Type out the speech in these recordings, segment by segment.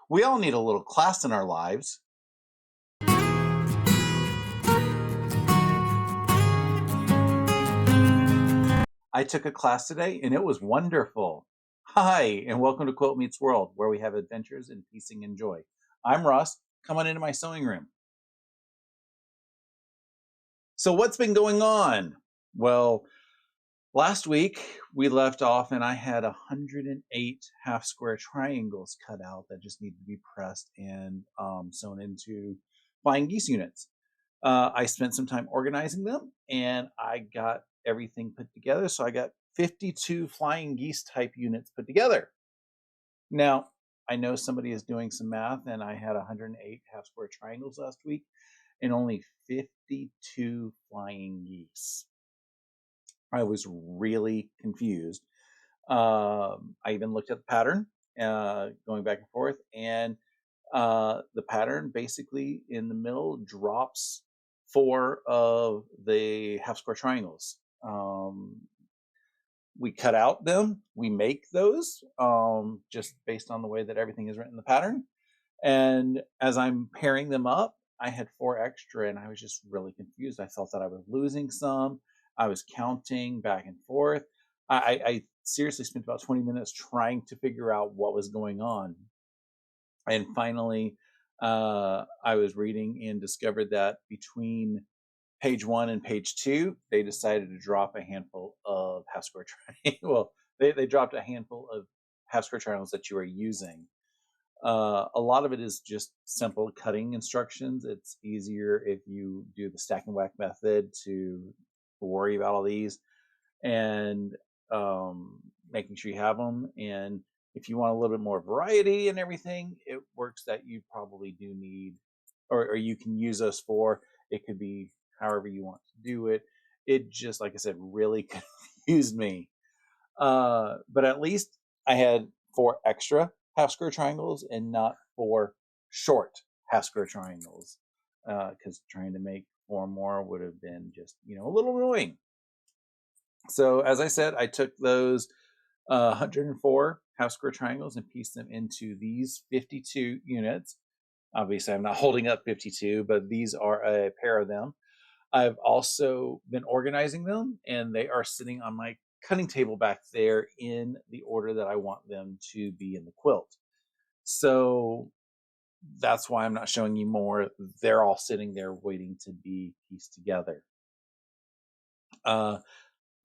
We all need a little class in our lives. I took a class today and it was wonderful. Hi, and welcome to Quilt Meets World, where we have adventures in piecing and joy. I'm Russ. Come on into my sewing room. So, what's been going on? Well, last week we left off and I had 108 half square triangles cut out that just needed to be pressed and sewn into flying geese units. I spent some time organizing them and I got everything put together. So I got 52 flying geese type units put together. Now, I know somebody is doing some math and I had 108 half square triangles last week and only 52 flying geese. I was really confused. I even looked at the pattern, going back and forth, and the pattern basically in the middle drops 4 of the half square triangles. We cut out them, we make those just based on the way that everything is written in the pattern. And as I'm pairing them up, I had 4 extra and I was just really confused. I felt that I was losing some. I was counting back and forth. I seriously spent about 20 minutes trying to figure out what was going on. And finally, I was reading and discovered that between page 1 and page 2, they decided to drop a handful of half square triangles. Well, they dropped a handful of half square triangles that you are using. A lot of it is just simple cutting instructions. It's easier if you do the stack and whack method to worry about all these and making sure you have them. And if you want a little bit more variety and everything, it works that you probably do need, or you can use us for. It could be however you want to do it. It just, like I said, really confused me. But at least I had 4 extra half square triangles and not 4 short half square triangles, because trying to make 4 more would have been just, a little annoying. So as I said, I took those 104 half square triangles and pieced them into these 52 units. Obviously, I'm not holding up 52, but these are a pair of them. I've also been organizing them, and they are sitting on my cutting table back there in the order that I want them to be in the quilt. So that's why I'm not showing you more. They're all sitting there waiting to be pieced together.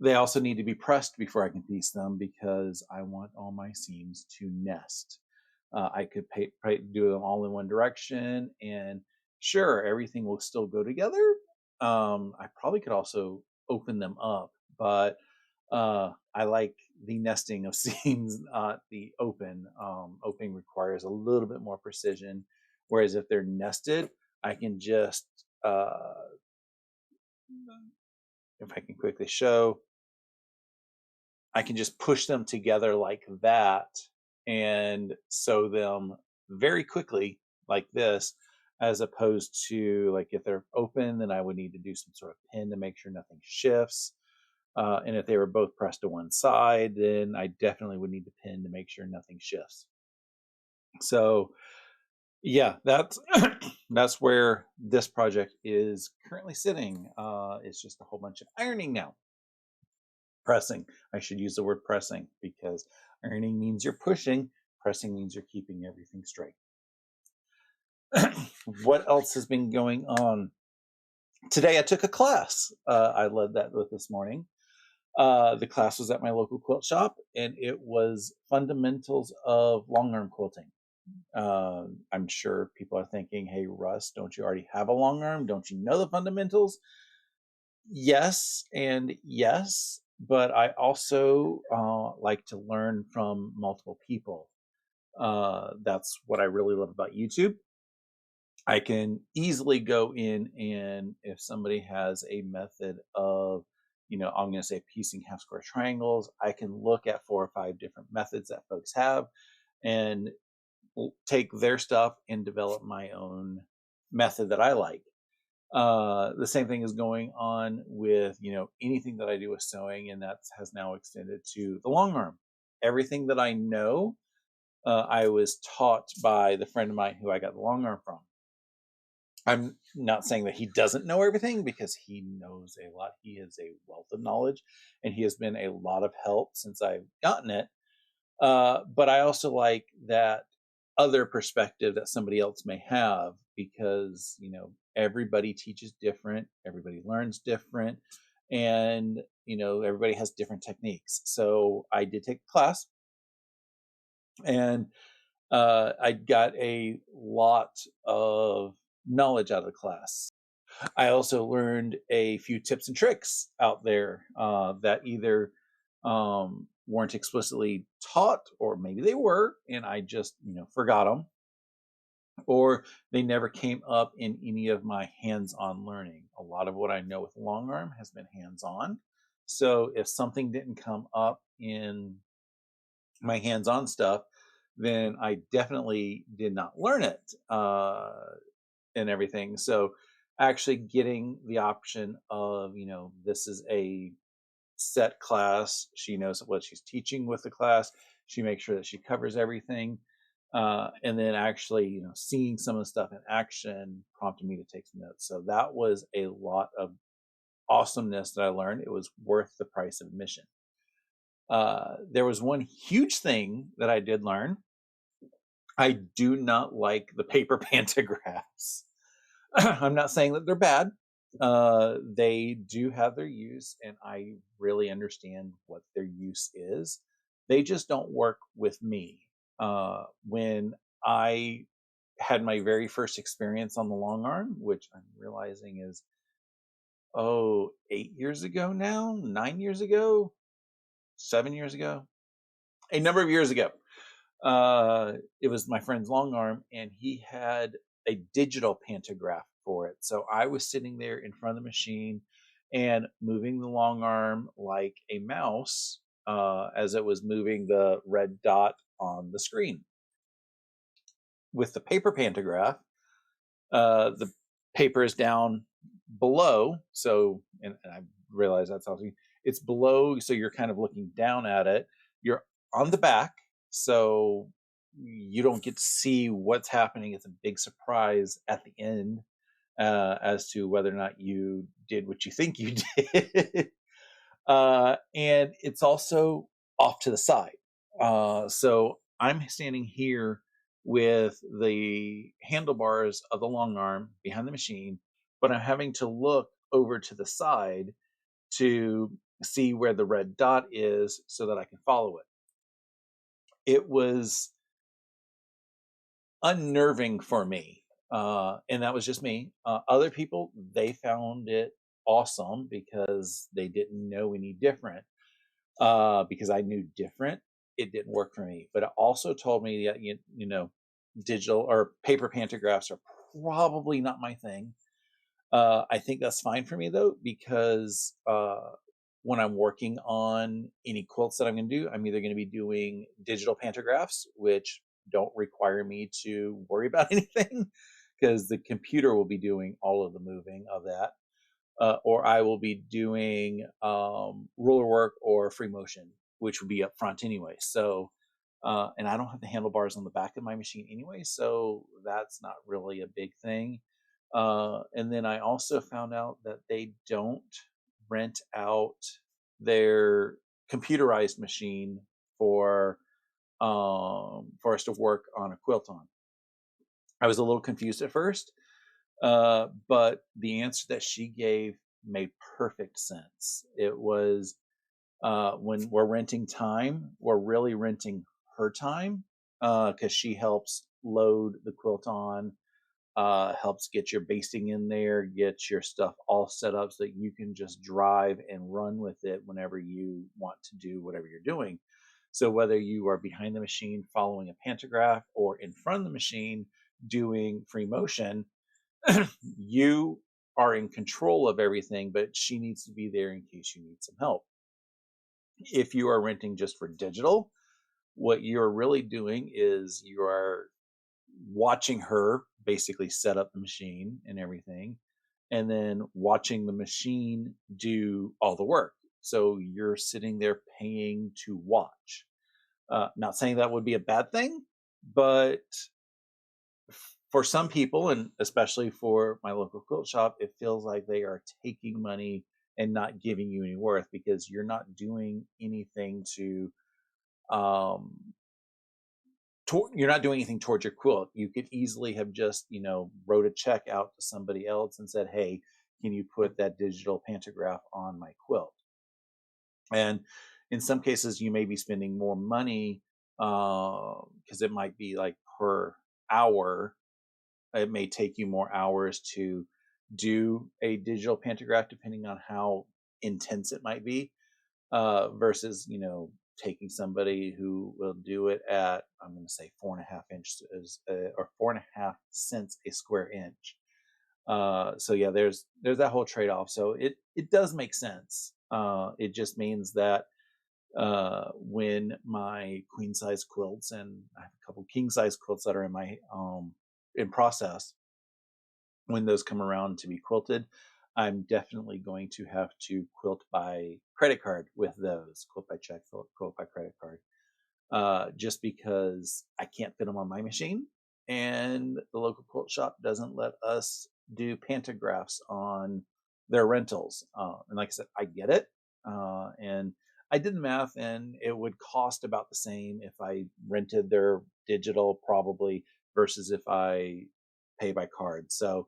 They also need to be pressed before I can piece them because I want all my seams to nest. I could do them all in one direction, and sure, everything will still go together. I probably could also open them up, but I like the nesting of seams, not the open. Opening requires a little bit more precision, whereas if they're nested, I can just, if I can quickly show, I can just push them together like that and sew them very quickly like this, as opposed to like if they're open, then I would need to do some sort of pin to make sure nothing shifts. And if they were both pressed to one side, then I definitely would need to pin to make sure nothing shifts. So yeah, that's that's where this project is currently sitting. It's just a whole bunch of ironing now. Pressing. I should use the word pressing because ironing means you're pushing, pressing means you're keeping everything straight. What else has been going on? Today I took a class. I led that with this morning. The class was at my local quilt shop, and it was fundamentals of long arm quilting. I'm sure people are thinking, hey, Russ, don't you already have a long arm? Don't you know the fundamentals? Yes, and yes, but I also like to learn from multiple people. That's what I really love about YouTube. I can easily go in, and if somebody has a method of, I'm going to say piecing half square triangles, I can look at 4 or 5 different methods that folks have and take their stuff and develop my own method that I like. The same thing is going on with, anything that I do with sewing, and that has now extended to the long arm. Everything that I know I was taught by the friend of mine who I got the long arm from. I'm not saying that he doesn't know everything, because he knows a lot. He is a wealth of knowledge, and he has been a lot of help since I've gotten it. But I also like that other perspective that somebody else may have, because everybody teaches different, everybody learns different, and everybody has different techniques. So I did take the class, and I got a lot of knowledge out of the class. I also learned a few tips and tricks out there that either weren't explicitly taught, or maybe they were, and I just forgot them, or they never came up in any of my hands-on learning. A lot of what I know with long arm has been hands-on. So if something didn't come up in my hands-on stuff, then I definitely did not learn it and everything. So actually getting the option of, this is a set class. She knows what she's teaching with the class. She makes sure that she covers everything. And then actually, seeing some of the stuff in action prompted me to take some notes. So that was a lot of awesomeness that I learned. It was worth the price of admission. There was one huge thing that I did learn. I do not like the paper pantographs. I'm not saying that they're bad. They do have their use, and I really understand what their use is. They just don't work with me. When I had my very first experience on the long arm, which I'm realizing is 8 years ago now, 9 years ago, 7 years ago, a number of years ago. It was my friend's long arm, and he had a digital pantograph for it. So I was sitting there in front of the machine and moving the long arm like a mouse as it was moving the red dot on the screen. With the paper pantograph, the paper is down below. So, and I realize that's how it's below. So you're kind of looking down at it. You're on the back. So you don't get to see what's happening. It's a big surprise at the end as to whether or not you did what you think you did. And it's also off to the side. So I'm standing here with the handlebars of the long arm behind the machine, but I'm having to look over to the side to see where the red dot is so that I can follow it. It was unnerving for me. And that was just me. Other people, they found it awesome because they didn't know any different. Because I knew different, it didn't work for me. But it also told me that digital or paper pantographs are probably not my thing. I think that's fine for me though, because when I'm working on any quilts that I'm going to do, I'm either going to be doing digital pantographs, which don't require me to worry about anything, because the computer will be doing all of the moving of that. Or I will be doing ruler work or free motion, which would be up front anyway. So, and I don't have the handlebars on the back of my machine anyway, so that's not really a big thing. And then I also found out that they don't rent out their computerized machine for us to work on a quilt on. I was a little confused at first, but the answer that she gave made perfect sense. It was when we're renting time, we're really renting her time because she helps load the quilt on, helps get your basting in there, get your stuff all set up so that you can just drive and run with it whenever you want to do whatever you're doing. So whether you are behind the machine following a pantograph or in front of the machine doing free motion, you are in control of everything, but she needs to be there in case you need some help. If you are renting just for digital, what you're really doing is you are watching her basically set up the machine and everything, and then watching the machine do all the work. So you're sitting there paying to watch. Not saying that would be a bad thing, But for some people, and especially for my local quilt shop, it feels like they are taking money and not giving you any worth because you're not doing anything to um you're not doing anything towards your quilt. You could easily have just, wrote a check out to somebody else and said, "Hey, can you put that digital pantograph on my quilt?" And in some cases, you may be spending more money because it might be like per hour. It may take you more hours to do a digital pantograph, depending on how intense it might be, versus taking somebody who will do it at, I'm going to say 4.5 inches or 4.5 cents a square inch. So yeah, there's that whole trade off. So it does make sense. It just means that when my queen size quilts, and I have a couple king size quilts that are in my in process, when those come around to be quilted, I'm definitely going to have to quilt by credit card with those, quilt by check, quilt by credit card, just because I can't fit them on my machine. And the local quilt shop doesn't let us do pantographs on their rentals. And like I said, I get it. And I did the math, and it would cost about the same if I rented their digital, probably, versus if I pay by card. So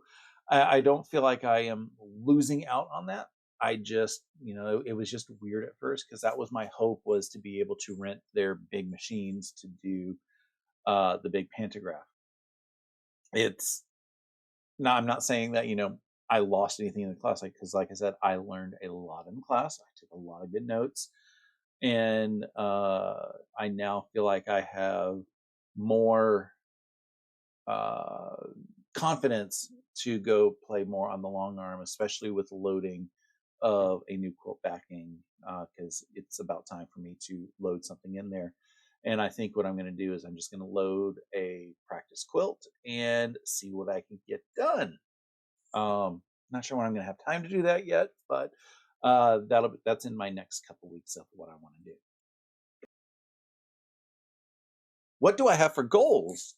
I don't feel like I am losing out on that. I just, it was just weird at first because that was my hope, was to be able to rent their big machines to do the big pantograph. It's now, I'm not saying that, I lost anything in the class, because like I said, I learned a lot in the class. I took a lot of good notes, and I now feel like I have more uh, confidence to go play more on the long arm, especially with loading of a new quilt backing, because it's about time for me to load something in there. And I think what I'm going to do is I'm just going to load a practice quilt and see what I can get done. Not sure when I'm going to have time to do that yet, but that's in my next couple weeks of what I want to do. What do I have for goals?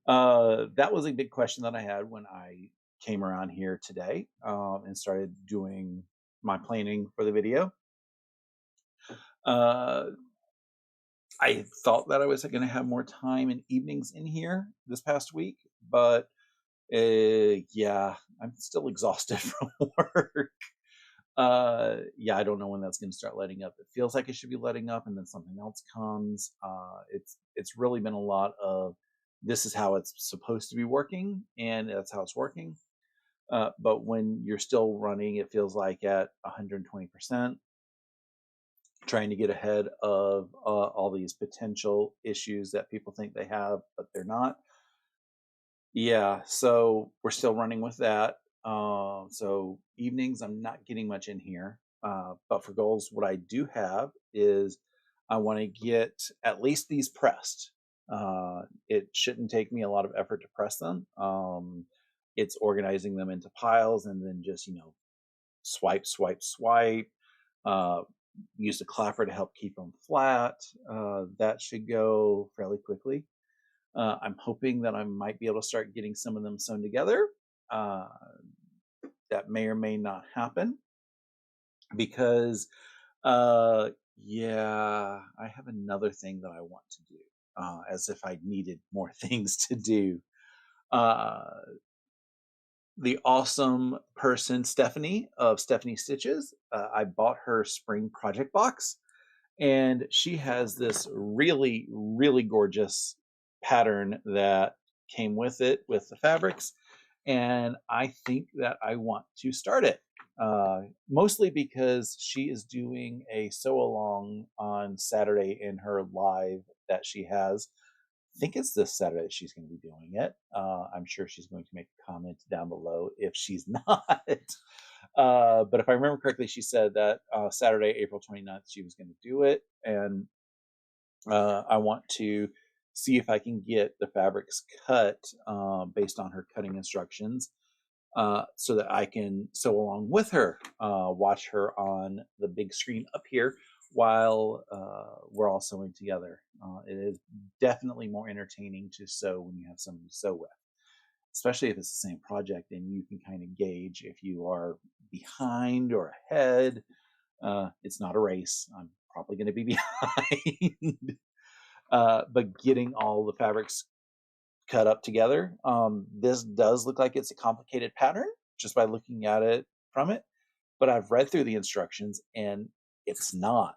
That was a big question that I had when I came around here today, and started doing my planning for the video. Uh, I thought that I was going to have more time and evenings in here this past week, but yeah, I'm still exhausted from work. Yeah, I don't know when that's going to start letting up. It feels like it should be letting up, and then something else comes. It's really been a lot of, this is how it's supposed to be working, and that's how it's working. But when you're still running, it feels like at 120%, trying to get ahead of all these potential issues that people think they have, but they're not. Yeah, so we're still running with that. So evenings, I'm not getting much in here. But for goals, what I do have is I want to get at least these pressed. It shouldn't take me a lot of effort to press them. It's organizing them into piles and then just, swipe, swipe, swipe. Uh, use the clapper to help keep them flat. That should go fairly quickly. I'm hoping that I might be able to start getting some of them sewn together. Uh, that may or may not happen because, yeah, I have another thing that I want to do, as if I needed more things to do. Uh, the awesome person, Stephanie of Stephanie Stitches, I bought her spring project box, and she has this really, really gorgeous pattern that came with it, with the fabrics, and I think that I want to start it, mostly because she is doing a sew along on Saturday in her live that she has. I think it's this Saturday she's going to be doing it. I'm sure she's going to make a comment down below if she's not. But if I remember correctly, she said that Saturday, April 29th, she was going to do it. And I want to see if I can get the fabrics cut based on her cutting instructions, so that I can sew along with her, watch her on the big screen up here while we're all sewing together. It is definitely more entertaining to sew when you have somebody to sew with, especially if it's the same project and you can kind of gauge if you are behind or ahead. It's not a race. I'm probably going to be behind. But getting all the fabrics cut up together, this does look like it's a complicated pattern just by looking at it from it. But I've read through the instructions and it's not.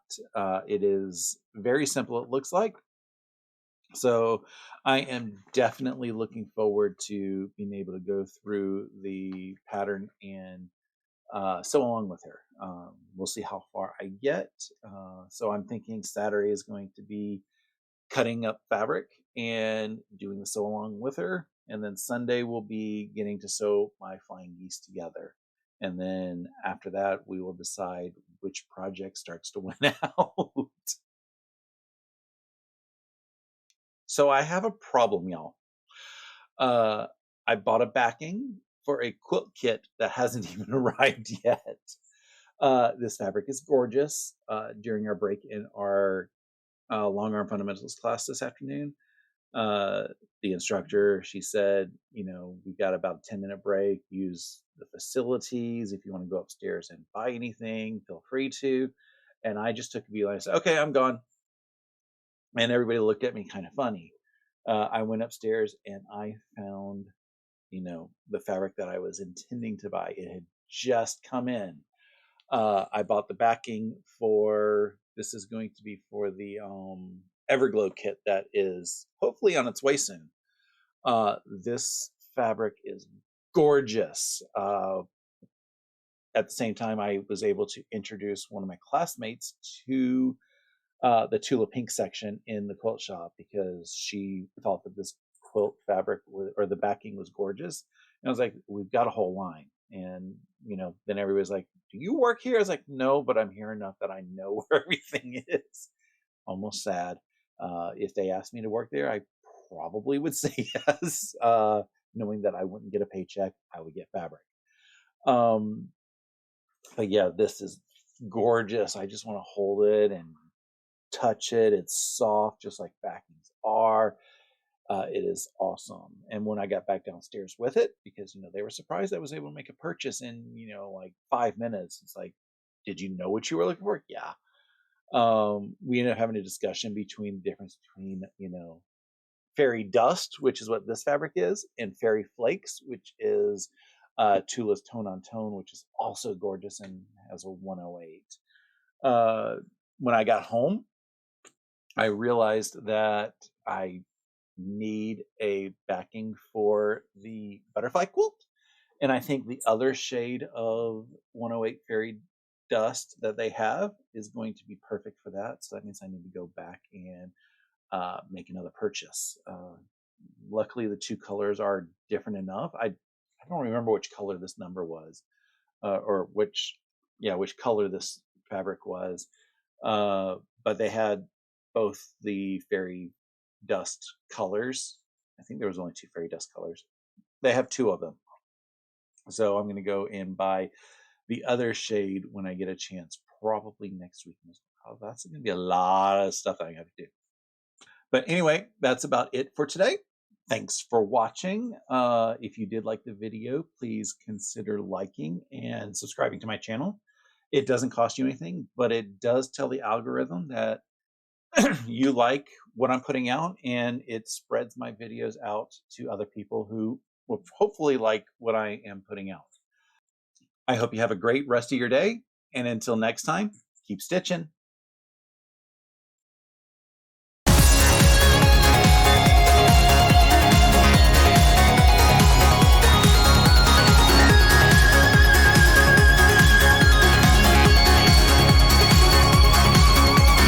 It is very simple, it looks like. So I am definitely looking forward to being able to go through the pattern and sew along with her. We'll see how far I get. So I'm thinking Saturday is going to be cutting up fabric and doing the sew along with her. And then Sunday will be getting to sew my flying geese together. And then after that, we will decide which project starts to win out. So I have a problem, y'all. I bought a backing for a quilt kit that hasn't even arrived yet. This fabric is gorgeous. During our break in our long arm fundamentals class this afternoon, the instructor, she said, we've got about a 10-minute break. Use the facilities. If you want to go upstairs and buy anything, feel free to. And I just took a beeline and said, okay, I'm gone. And everybody looked at me kind of funny. I went upstairs and I found, the fabric that I was intending to buy. It had just come in. I bought the backing for, this is going to be for the Everglow kit that is hopefully on its way soon. This fabric is gorgeous. At the same time, I was able to introduce one of my classmates to the Tula Pink section in the quilt shop because she thought that this quilt fabric or the backing was gorgeous. And I was like, we've got a whole line. And, then everybody's like, do you work here? I was like, no, but I'm here enough that I know where everything is. Almost sad. If they asked me to work there, I probably would say yes, knowing that I wouldn't get a paycheck, I would get fabric. But yeah, this is gorgeous. I just want to hold it and touch it. It's soft, just like backings are. It is awesome. And when I got back downstairs with it, because they were surprised I was able to make a purchase in like 5 minutes. It's like, did you know what you were looking for? Yeah. We ended up having a discussion between the difference between fairy dust, which is what this fabric is, and fairy flakes, which is Tula's tone on tone, which is also gorgeous and has a 108. When I got home, I realized that I need a backing for the butterfly quilt. And I think the other shade of 108 fairy dust that they have is going to be perfect for that. So that means I need to go back and make another purchase. Luckily, the two colors are different enough. I don't remember which color this number was, or which color this fabric was. But they had both the fairy dust colors. I think there was only 2 fairy dust colors. They have 2 of them. So I'm going to go and buy the other shade when I get a chance, probably next week. Oh, that's going to be a lot of stuff I have to do. But anyway, that's about it for today. Thanks for watching. If you did like the video, please consider liking and subscribing to my channel. It doesn't cost you anything, but it does tell the algorithm that you like what I'm putting out, and it spreads my videos out to other people who will hopefully like what I am putting out. I hope you have a great rest of your day, and until next time, keep stitching.